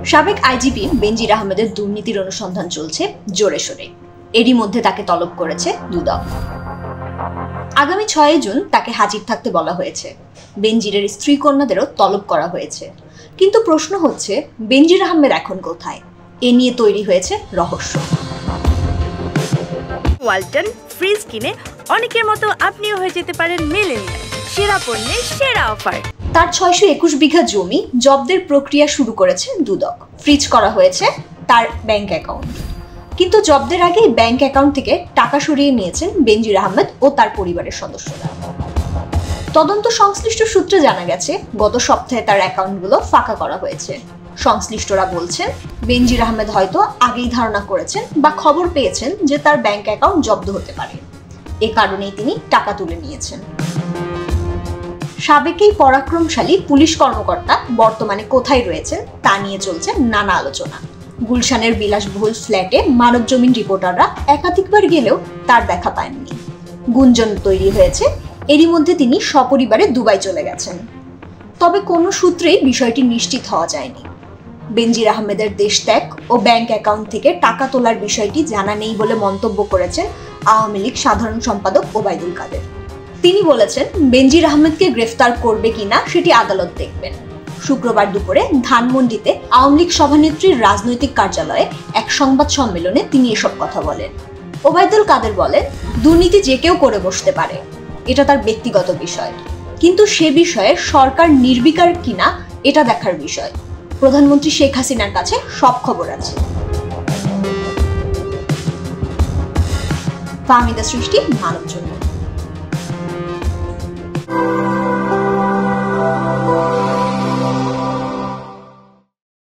সাবেক আইজিপি বেনজির আহমেদের দুর্নীতির অনুসন্ধান চলছে জোরে সোরে। এরই মধ্যে তাকে তলব করেছে দুদক। আগামী ৬ জুন তাকে হাজির থাকতে বলা হয়েছে। বেনজিরের স্ত্রী কন্যাদেরও তলব করা হয়েছে। কিন্তু প্রশ্ন হচ্ছে, বেনজির আহমেদ এখন কোথায়? এ নিয়ে তৈরি হয়েছে রহস্য। ওয়ালটন ফ্রিজ কিনে অনেকের মতো আপনিও হয়ে যেতে পারেন মিলেনিয়াল। সেরা পণ্যের সেরা অফার। তার ৬২১ বিঘা জমি জব্দের প্রক্রিয়া শুরু করেছে দুদক। ফ্রিজ করা হয়েছে তার ব্যাংক অ্যাকাউন্ট। কিন্তু জব্দের আগে ব্যাংক অ্যাকাউন্ট থেকে টাকা সরিয়ে নিয়েছেন বেনজির আহমেদ ও তার পরিবারের সদস্যরা। তদন্ত সংশ্লিষ্ট সূত্রে জানা গেছে, গত সপ্তাহে তার অ্যাকাউন্টগুলো ফাঁকা করা হয়েছে। সংশ্লিষ্টরা বলছেন, বেনজির আহমেদ হয়তো আগেই ধারণা করেছেন বা খবর পেয়েছেন যে তার ব্যাংক অ্যাকাউন্ট জব্দ হতে পারে। এ কারণেই তিনি টাকা তুলে নিয়েছেন। সাবেক এই পরাক্রমশালী পুলিশ কর্মকর্তা বর্তমানে কোথায় রয়েছেন তা নিয়ে চলছে নানা আলোচনা। গুলশানের বিলাসবহুল ফ্ল্যাটে মানবজমিন রিপোর্টাররা একাধিকবার গেলেও তার দেখা পাননি। গুঞ্জন তৈরি হয়েছে, এরই মধ্যে তিনি সপরিবারে দুবাই চলে গেছেন। তবে কোনো সূত্রেই বিষয়টি নিশ্চিত হওয়া যায়নি। বেনজির আহমেদের দেশত্যাগ ও ব্যাংক অ্যাকাউন্ট থেকে টাকা তোলার বিষয়টি জানা নেই বলে মন্তব্য করেছেন আওয়ামী লীগ সাধারণ সম্পাদক ওবায়দুল কাদের। তিনি বলেছেন, বেনজির আহমেদকে গ্রেফতার করবে কিনা সেটি আদালত দেখবেন। শুক্রবার দুপুরে ধানমন্ডিতে আওয়ামী লীগ সভানেত্রীর রাজনৈতিক কার্যালয়ে এক সংবাদ সম্মেলনে তিনি এসব কথা বলেন। ওবায়দুল কাদের বলেন, দুর্নীতি যে কেউ করে বসতে পারে, এটা তার ব্যক্তিগত বিষয়, কিন্তু সে বিষয়ে সরকার নির্বিকার কিনা এটা দেখার বিষয়। প্রধানমন্ত্রী শেখ হাসিনার কাছে সব খবর আছে। ফাহমিদা সৃষ্টি, মানবজমিন।